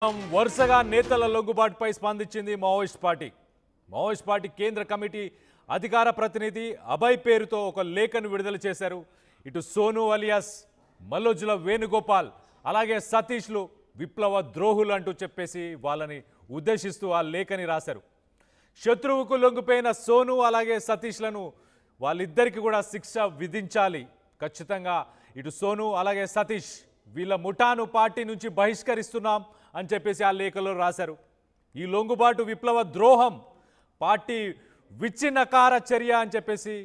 వరుసగా నేతల లొంగుబాటుపై స్పందించింది మావోయిస్ట్ పార్టీ కేంద్ర కమిటీ అధికార ప్రతినిధి అభయ్ పేరుతో ఒక లేఖను విడుదల చేశారు. ఇటు సోను అలియాస్ మల్లోజుల వేణుగోపాల్ అలాగే సతీష్లు విప్లవ ద్రోహులు అంటూ చెప్పేసి వాళ్ళని ఉద్దేశిస్తూ ఆ లేఖని రాశారు. శత్రువుకు లొంగిపోయిన సోను అలాగే సతీష్లను వాళ్ళిద్దరికీ కూడా శిక్ష విధించాలి ఖచ్చితంగా. ఇటు సోను అలాగే సతీష్ వీళ్ళ ముఠాను పార్టీ నుంచి బహిష్కరిస్తున్నాం అని చెప్పేసి ఆ లేఖలో రాశారు. ఈ లొంగుబాటు విప్లవ ద్రోహం, పార్టీ విచ్ఛిన్నకార చర్య అని చెప్పేసి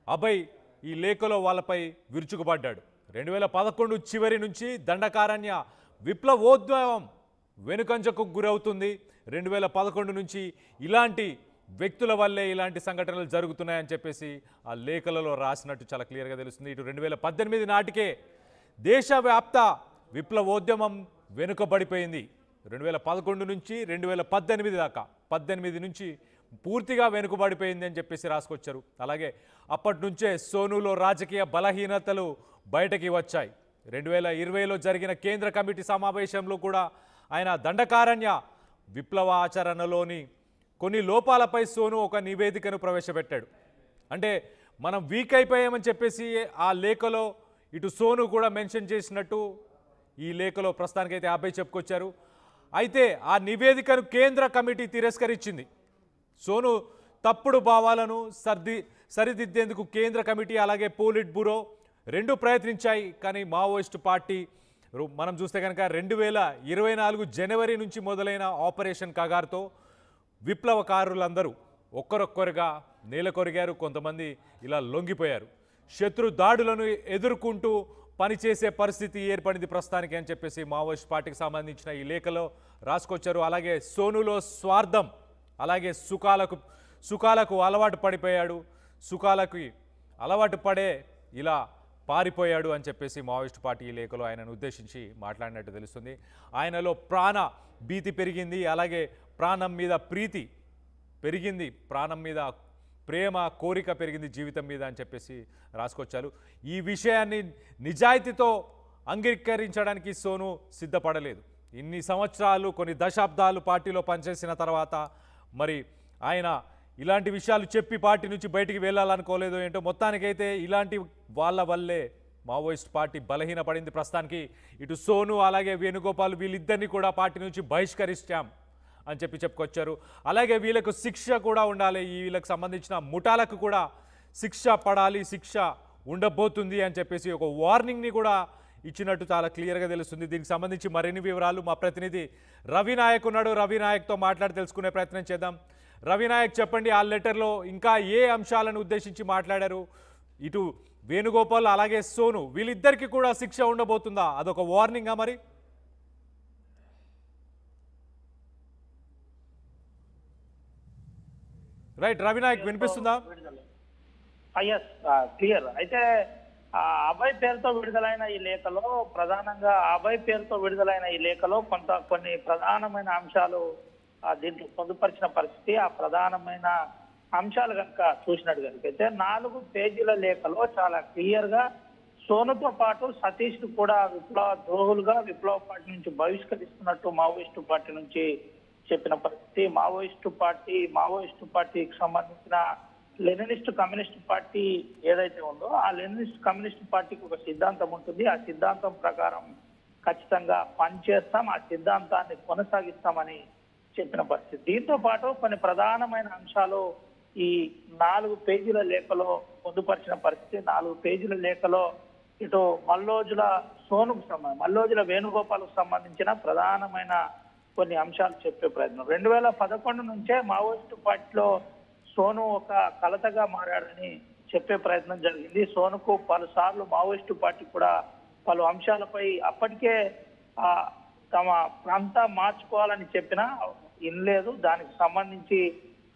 అభయ్ ఈ లేఖలో వాళ్ళపై విరుచుకుపడ్డాడు. 2011 చివరి నుంచి దండకారణ్య విప్లవోద్యమం వెనుకంజకు గురవుతుంది. 2011 నుంచి ఇలాంటి వ్యక్తుల వల్లే ఇలాంటి సంఘటనలు జరుగుతున్నాయని చెప్పేసి ఆ లేఖలలో రాసినట్టు చాలా క్లియర్గా తెలుస్తుంది. ఇటు 2018 నాటికే దేశవ్యాప్త విప్లవోద్యమం వెనుకబడిపోయింది. 2011 నుంచి 2018 దాకా 18 నుంచి పూర్తిగా వెనుకబడిపోయింది అని చెప్పేసి రాసుకొచ్చారు. అలాగే అప్పటి నుంచే సోనులో రాజకీయ బలహీనతలు బయటకి వచ్చాయి. 2020లో జరిగిన కేంద్ర కమిటీ సమావేశంలో కూడా ఆయన దండకారణ్య విప్లవ ఆచరణలోని కొన్ని లోపాలపై సోను ఒక నివేదికను ప్రవేశపెట్టాడు. అంటే మనం వీక్ అయిపోయామని చెప్పేసి ఆ లేఖలో ఇటు సోను కూడా మెన్షన్ చేసినట్టు ఈ లేఖలో ప్రస్తుతానికైతే అభయ్ చెప్పుకొచ్చారు. అయితే ఆ నివేదికను కేంద్ర కమిటీ తిరస్కరించింది. సోను తప్పుడు భావాలను సరిదిద్దేందుకు కేంద్ర కమిటీ అలాగే పోలిట్ బ్యూరో రెండు ప్రయత్నించాయి. కానీ మావోయిస్టు పార్టీ మనం చూస్తే కనుక 2024 జనవరి నుంచి మొదలైన ఆపరేషన్ కగార్తో విప్లవకారులందరూ ఒక్కరొక్కరుగా నేలకొరిగారు. కొంతమంది ఇలా లొంగిపోయారు. శత్రు దాడులను ఎదుర్కొంటూ పనిచేసే పరిస్థితి ఏర్పడింది ప్రస్తుతానికి అని చెప్పేసి మావోయిస్ట్ పార్టీకి సంబంధించిన ఈ లేఖలో రాసుకొచ్చారు. అలాగే సోనులో స్వార్థం అలాగే సుఖాలకు అలవాటు పడిపోయాడు, సుఖాలకు అలవాటు పడే ఇలా పారిపోయాడు అని చెప్పేసి మావోయిస్ట్ పార్టీ ఈ లేఖలో ఆయనను ఉద్దేశించి మాట్లాడినట్టు తెలుస్తుంది. ఆయనలో ప్రాణ భీతి పెరిగింది, అలాగే ప్రాణం మీద ప్రీతి పెరిగింది, ప్రాణం మీద ప్రేమ కోరిక పెరిగింది జీవితం మీద అని చెప్పేసి రాసుకొచ్చారు. ఈ విషయాన్ని నిజాయితీతో అంగీకరించడానికి సోను సిద్ధపడలేదు. ఇన్ని సంవత్సరాలు కొన్ని దశాబ్దాలు పార్టీలో పనిచేసిన తర్వాత మరి ఆయన ఇలాంటి విషయాలు చెప్పి పార్టీ నుంచి బయటికి వెళ్ళాలనుకోలేదు ఏంటో. మొత్తానికైతే ఇలాంటి వాళ్ళ వల్లే మావోయిస్ట్ పార్టీ బలహీనపడింది ప్రస్తుతానికి. ఇటు సోను అలాగే వేణుగోపాల్ వీళ్ళిద్దరిని కూడా పార్టీ నుంచి బహిష్కరిస్తాం అని చెప్పుకొచ్చారు. అలాగే వీళ్ళకు శిక్ష కూడా ఉండాలి, వీళ్ళకి సంబంధించిన ముఠాలకు కూడా శిక్ష పడాలి, శిక్ష ఉండబోతుంది అని చెప్పేసి ఒక వార్నింగ్ని కూడా ఇచ్చినట్టు చాలా క్లియర్గా తెలుస్తుంది. దీనికి సంబంధించి మరిన్ని వివరాలు మా ప్రతినిధి రవినాయక్ ఉన్నాడు. రవినాయక్తో మాట్లాడి తెలుసుకునే ప్రయత్నం చేద్దాం. రవినాయక్ చెప్పండి, ఆ లెటర్లో ఇంకా ఏ అంశాలను ఉద్దేశించి మాట్లాడారు? ఇటు వేణుగోపాల్ అలాగే సోను వీళ్ళిద్దరికీ కూడా శిక్ష ఉండబోతుందా? అదొక వార్నింగా మరి? రైట్ రవినాయక్, వినిపిస్తుందా? క్లియర్. అయితే అభయ్ పేరుతో విడుదలైన ఈ లేఖలో ప్రధానంగా కొన్ని ప్రధానమైన అంశాలు దీంట్లో పొందుపరిచిన పరిస్థితి. ఆ ప్రధానమైన అంశాలు కనుక చూసినట్టు కనుకైతే 4 పేజీల లేఖలో చాలా క్లియర్ గా సోనుతో పాటు సతీష్ ను కూడా విప్లవ ద్రోహులుగా విప్లవ పార్టీ నుంచి బహిష్కరిస్తున్నట్టు మావోయిస్టు పార్టీ నుంచి చెప్పిన పరిస్థితి. మావోయిస్టు పార్టీకి సంబంధించిన లెనినిస్ట్ కమ్యూనిస్ట్ పార్టీ ఏదైతే ఉందో ఆ లెనినిస్ట్ కమ్యూనిస్ట్ పార్టీకి ఒక సిద్ధాంతం ఉంటుంది. ఆ సిద్ధాంతం ప్రకారం ఖచ్చితంగా పనిచేస్తాం, ఆ సిద్ధాంతాన్ని కొనసాగిస్తామని చెప్పిన పరిస్థితి. దీంతో పాటు కొన్ని ప్రధానమైన అంశాలు ఈ 4 పేజీల లేఖలో పొందుపరిచిన పరిస్థితి. 4 పేజీల లేఖలో ఇటు మల్లోజుల వేణుగోపాల్కు సంబంధించిన ప్రధానమైన కొన్ని అంశాలు చెప్పే ప్రయత్నం. 2011 నుంచే మావోయిస్టు పార్టీలో సోను ఒక కలతగా మారాడని చెప్పే ప్రయత్నం జరిగింది. సోనుకు పలుసార్లు మావోయిస్టు పార్టీ కూడా పలు అంశాలపై అప్పటికే తమ ప్రాంతం మార్చుకోవాలని చెప్పినా ఇనలేదు. దానికి సంబంధించి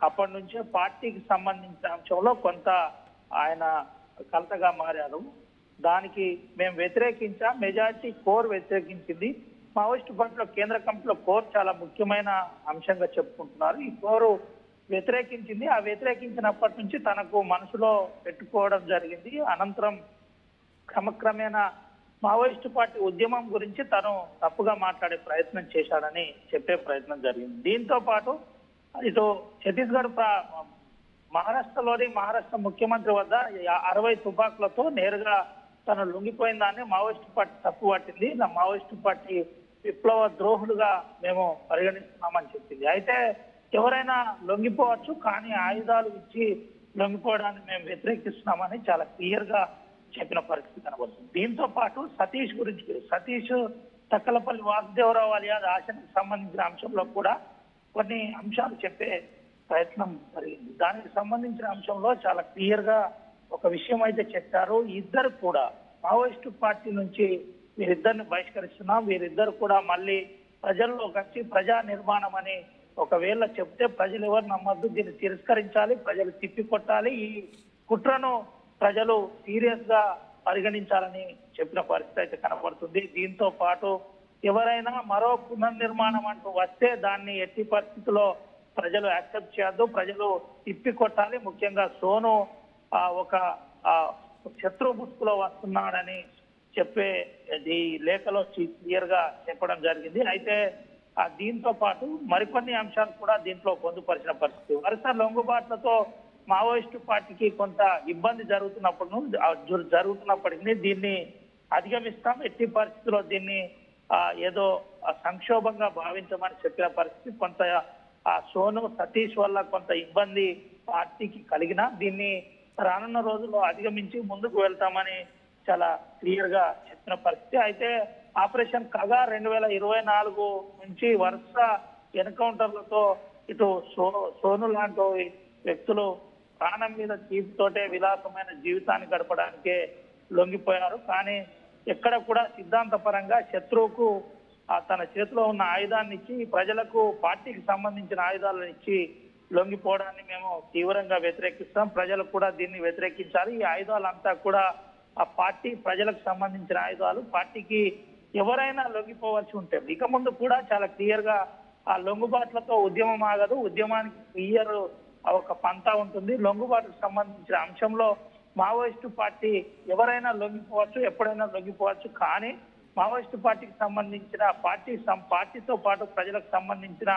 అప్పటి నుంచే పార్టీకి సంబంధించిన అంశంలో కొంత ఆయన కలతగా మారారు. దానికి మేము వ్యతిరేకించాం, మెజార్టీ కోర్ వ్యతిరేకించింది. మావోయిస్టు పార్టీలో కేంద్ర కమిటీలో కోర్ చాలా ముఖ్యమైన అంశంగా చెప్పుకుంటున్నారు. ఈ కోరు వ్యతిరేకించింది. ఆ వ్యతిరేకించినప్పటి నుంచి తనకు మనసులో పెట్టుకోవడం జరిగింది. అనంతరం క్రమక్రమేణా మావోయిస్టు పార్టీ ఉద్యమం గురించి తను తప్పుగా మాట్లాడే ప్రయత్నం చేశాడని చెప్పే ప్రయత్నం జరిగింది. దీంతో పాటు ఇటు ఛత్తీస్గఢ్ మహారాష్ట్రలోని మహారాష్ట్ర ముఖ్యమంత్రి వద్ద 60 తుపాకులతో నేరుగా తను లొంగిపోయిన దాన్ని మావోయిస్టు పార్టీ తప్పు పట్టింది. మావోయిస్టు పార్టీ విప్లవ ద్రోహులుగా మేము పరిగణిస్తున్నామని చెప్పింది. అయితే ఎవరైనా లొంగిపోవచ్చు, కానీ ఆయుధాలు ఇచ్చి లొంగిపోవడాన్ని మేము వ్యతిరేకిస్తున్నామని చాలా క్లియర్ గా చెప్పిన పరిస్థితి కనబడుతుంది. దీంతో పాటు సతీష్ తక్కలపల్లి వాసుదేవరావు అలియాస్ ఆశకు సంబంధించిన అంశంలో కూడా కొన్ని అంశాలు చెప్పే ప్రయత్నం జరిగింది. దానికి సంబంధించిన అంశంలో చాలా క్లియర్ గా ఒక విషయం అయితే చెప్పారు. ఇద్దరు కూడా మావోయిస్టు పార్టీ నుంచి వీరిద్దరిని బహిష్కరిస్తున్నాం, వీరిద్దరు కూడా మళ్ళీ ప్రజల్లోకి వచ్చి ప్రజా నిర్మాణం అని ఒకవేళ చెప్తే ప్రజలు ఎవరు నమ్మద్దు, దీన్ని తిరస్కరించాలి, ప్రజలు తిప్పికొట్టాలి, ఈ కుట్రను ప్రజలు సీరియస్ గా పరిగణించాలని చెప్పిన పరిస్థితి అయితే కనబడుతుంది. దీంతో పాటు ఎవరైనా మరో పునర్నిర్మాణం అంటూ వస్తే దాన్ని ఎట్టి పరిస్థితుల్లో ప్రజలు యాక్సెప్ట్ చేయొద్దు, ప్రజలు తిప్పికొట్టాలి. ముఖ్యంగా సోను ఒక శత్రు ముసుగులో వస్తున్నాడని చెప్పే ఈ లేఖలో క్లియర్ గా చెప్పడం జరిగింది. అయితే దీంతో పాటు మరికొన్ని అంశాలు కూడా దీంట్లో పొందుపరిచిన పరిస్థితి. వరుస లొంగుబాట్లతో మావోయిస్టు పార్టీకి కొంత ఇబ్బంది జరుగుతున్నప్పటికీ దీన్ని అధిగమిస్తాం, ఎట్టి పరిస్థితుల్లో దీన్ని ఏదో సంక్షోభంగా భావించమని చెప్పిన పరిస్థితి. కొంత సోను సతీష్ వల్ల కొంత ఇబ్బంది పార్టీకి కలిగిన దీన్ని రానున్న రోజుల్లో అధిగమించి ముందుకు వెళ్తామని చాలా క్లియర్ గా చెప్పిన పరిస్థితి. అయితే ఆపరేషన్ కగా 2024 నుంచి వరుస ఎన్కౌంటర్లతో ఇటు సోను లాంటి వ్యక్తులు ప్రాణం మీద తీపితోటే విలాసమైన జీవితాన్ని గడపడానికే లొంగిపోయారు. కానీ ఎక్కడ కూడా సిద్ధాంతపరంగా శత్రువుకు తన చేతిలో ఉన్న ఆయుధాన్ని ఇచ్చి ప్రజలకు పార్టీకి సంబంధించిన ఆయుధాలను ఇచ్చి లొంగిపోవడాన్ని మేము తీవ్రంగా వ్యతిరేకిస్తాం. ప్రజలు కూడా దీన్ని వ్యతిరేకించాలి. ఈ ఆయుధాలంతా కూడా ఆ పార్టీ ప్రజలకు సంబంధించిన ఆయుధాలు. పార్టీకి ఎవరైనా లొంగిపోవలసి ఉంటే ఇక ముందు కూడా చాలా క్లియర్ గా ఆ లొంగుబాట్లతో ఉద్యమం ఆగదు, ఉద్యమానికి క్లియర్ ఒక పంతా ఉంటుంది. లొంగుబాటుకు సంబంధించిన అంశంలో మావోయిస్టు పార్టీ ఎవరైనా లొంగిపోవచ్చు, ఎప్పుడైనా లొంగిపోవచ్చు. కానీ మావోయిస్టు పార్టీకి సంబంధించిన పార్టీతో పాటు ప్రజలకు సంబంధించిన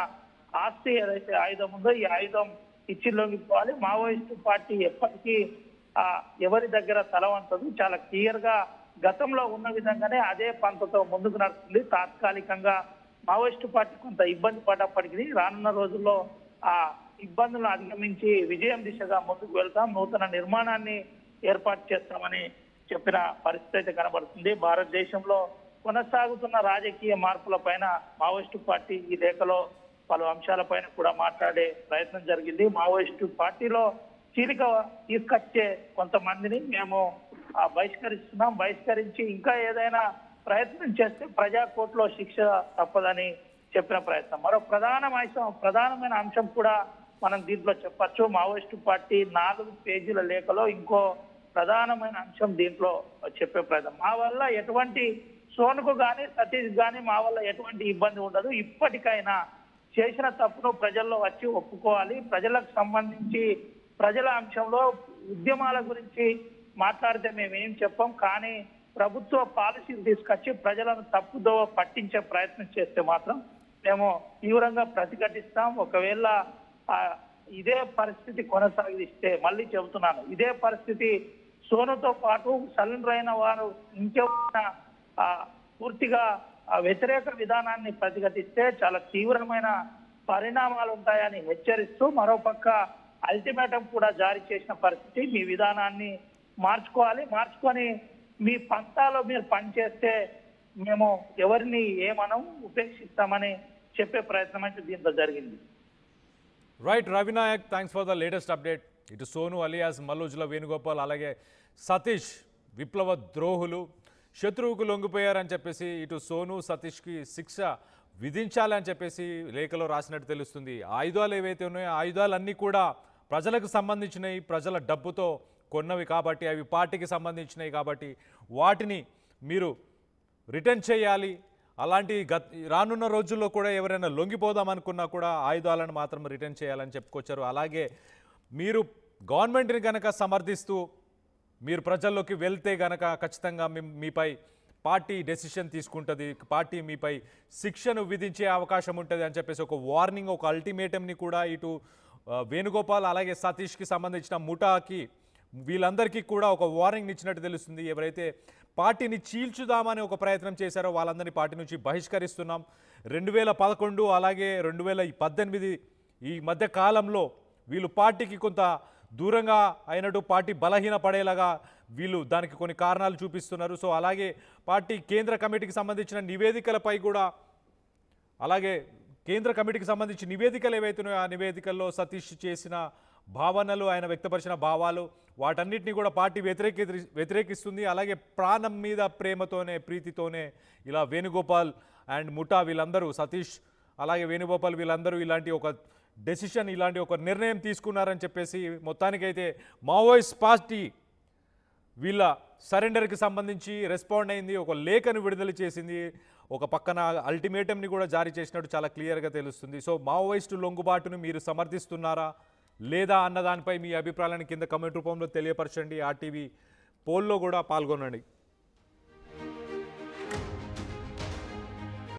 ఆస్తి ఏదైతే ఆయుధం ఉందో ఈ ఆయుధం ఇచ్చి లొంగిపోవాలి. మావోయిస్టు పార్టీ ఎప్పటికీ ఎవరి దగ్గర తల వంచదు. చాలా క్లియర్ గా గతంలో ఉన్న విధంగానే అదే పంతతో ముందుకు నడుస్తుంది. తాత్కాలికంగా మావోయిస్టు పార్టీ కొంత ఇబ్బంది పడ్డప్పటికీ రానున్న రోజుల్లో ఆ ఇబ్బందులను అధిగమించి విజయం దిశగా ముందుకు వెళ్తాం, నూతన నిర్మాణాన్ని ఏర్పాటు చేస్తామని చెప్పిన పరిస్థితి అయితే కనబడుతుంది. భారతదేశంలో కొనసాగుతున్న రాజకీయ మార్పుల పైన మావోయిస్టు పార్టీ ఈ లేఖలో పలు అంశాలపైన కూడా మాట్లాడే ప్రయత్నం జరిగింది. మావోయిస్టు పార్టీలో చీలిక తీసుకొచ్చే కొంతమందిని మేము బహిష్కరిస్తున్నాం, బహిష్కరించి ఇంకా ఏదైనా ప్రయత్నం చేస్తే ప్రజా కోర్టులో శిక్ష తప్పదని చెప్పిన ప్రయత్నం. మరో ప్రధానమైన అంశం కూడా మనం దీంట్లో చెప్పచ్చు. మావోయిస్టు పార్టీ 4 పేజీల లేఖలో ఇంకో ప్రధానమైన అంశం దీంట్లో చెప్పే ప్రయత్నం. మా వల్ల ఎటువంటి సోనుకు కానీ సతీష్ కానీ మా వల్ల ఎటువంటి ఇబ్బంది ఉండదు. ఇప్పటికైనా చేసిన తప్పును ప్రజల్లో వచ్చి ఒప్పుకోవాలి. ప్రజలకు సంబంధించి ప్రజల అంశంలో ఉద్యమాల గురించి మాట్లాడితే మేమేం చెప్పాం, కానీ ప్రభుత్వ పాలసీలు తీసుకొచ్చి ప్రజలను తప్పుదో పట్టించే ప్రయత్నం చేస్తే మాత్రం మేము తీవ్రంగా ప్రతిఘటిస్తాం. ఒకవేళ ఇదే పరిస్థితి కొనసాగిస్తే, మళ్ళీ చెబుతున్నాను, ఇదే పరిస్థితి సోనుతో పాటు సరెండర్ అయిన వారు ఇంకెవరైనా పూర్తిగా వ్యతిరేక విధానాన్ని ప్రతిఘటిస్తే చాలా తీవ్రమైన పరిణామాలు ఉంటాయని హెచ్చరిస్తూ మరోపక్క అల్టిమేటం కూడా జారీ చేసిన పరిస్థితి. మీ విధానాన్ని మార్చుకొని మీ పంతాలో మీరు పనిచేస్తే మేము ఎవరిని ఏమనం ఉపేక్షిస్తామని చెప్పే ప్రయత్నం అయితే దీంట్లో జరిగింది. Right Ravinayak, thanks for the latest update. ఇటు సోను అలియాస్ మల్లుజుల వేణుగోపాల్ అలాగే సతీష్ విప్లవ ద్రోహులు శత్రువుకు లొంగిపోయారని చెప్పేసి ఇటు సోను సతీష్కి శిక్ష విధించాలని చెప్పేసి లేఖలో రాసినట్టు తెలుస్తుంది. ఆయుధాలు ఏవైతే ఉన్నాయో ఆయుధాలన్నీ కూడా ప్రజలకు సంబంధించినవి, ప్రజల డబ్బుతో కొన్నవి కాబట్టి, అవి పార్టీకి సంబంధించినవి కాబట్టి వాటిని మీరు రిటర్న్ చేయాలి. అలాంటి రానున్న రోజుల్లో కూడా ఎవరైనా లొంగిపోదాం అనుకున్నా కూడా ఆయుధాలను మాత్రం రిటర్న్ చేయాలని చెప్పుకొచ్చారు. అలాగే మీరు గవర్నమెంట్ని కనుక సమర్థిస్తూ మీరు ప్రజల్లోకి వెళ్తే గనక ఖచ్చితంగా మీపై పార్టీ డెసిషన్ తీసుకుంటుంది, పార్టీ మీపై శిక్షను విధించే అవకాశం ఉంటుంది అని చెప్పేసి ఒక వార్నింగ్, ఒక అల్టిమేటంని కూడా ఇటు వేణుగోపాల్ అలాగే సతీష్కి సంబంధించిన ముఠాకి వీళ్ళందరికీ కూడా ఒక వార్నింగ్ ఇచ్చినట్టు తెలుస్తుంది. ఎవరైతే పార్టీని చీల్చుదామని ఒక ప్రయత్నం చేశారో వాళ్ళందరినీ పార్టీ నుంచి బహిష్కరిస్తున్నాం. 2011 అలాగే 2018 ఈ మధ్య కాలంలో వీళ్ళు పార్టీకి కొంత దూరంగా అయినట్టు, పార్టీ బలహీన పడేలాగా వీళ్ళు దానికి కొన్ని కారణాలు చూపిస్తున్నారు. సో అలాగే పార్టీ కేంద్ర కమిటీకి సంబంధించిన నివేదికలపై కూడా, అలాగే కేంద్ర కమిటీకి సంబంధించి నివేదికలు ఏవైతున్నాయో ఆ నివేదికల్లో సతీష్ చేసిన భావనలు, ఆయన వ్యక్తపరిచిన భావాలు, వాటన్నిటిని కూడా పార్టీ వ్యతిరేకిస్తుంది. అలాగే ప్రాణం మీద ప్రేమతోనే, ప్రీతితోనే ఇలా వేణుగోపాల్ అండ్ ముఠా వీళ్ళందరూ, సతీష్ అలాగే వేణుగోపాల్ వీళ్ళందరూ ఇలాంటి ఒక డెసిషన్, ఇలాంటి ఒక నిర్ణయం తీసుకున్నారని చెప్పేసి మొత్తానికైతే మావోయిస్ట్ పార్టీ వీళ్ళ సరెండర్కి సంబంధించి రెస్పాండ్ అయింది, ఒక లేఖను విడుదల చేసింది, ఒక పక్కన అల్టిమేటంని కూడా జారీ చేసినట్టు చాలా క్లియర్గా తెలుస్తుంది. సో మావోయిస్టు లొంగుబాటును మీరు సమర్థిస్తున్నారా లేదా అన్న దానిపై మీ అభిప్రాయాలను కింద కమెంట్ రూపంలో తెలియపరచండి. ఆర్టీవీ పోల్లో కూడా పాల్గొనండి.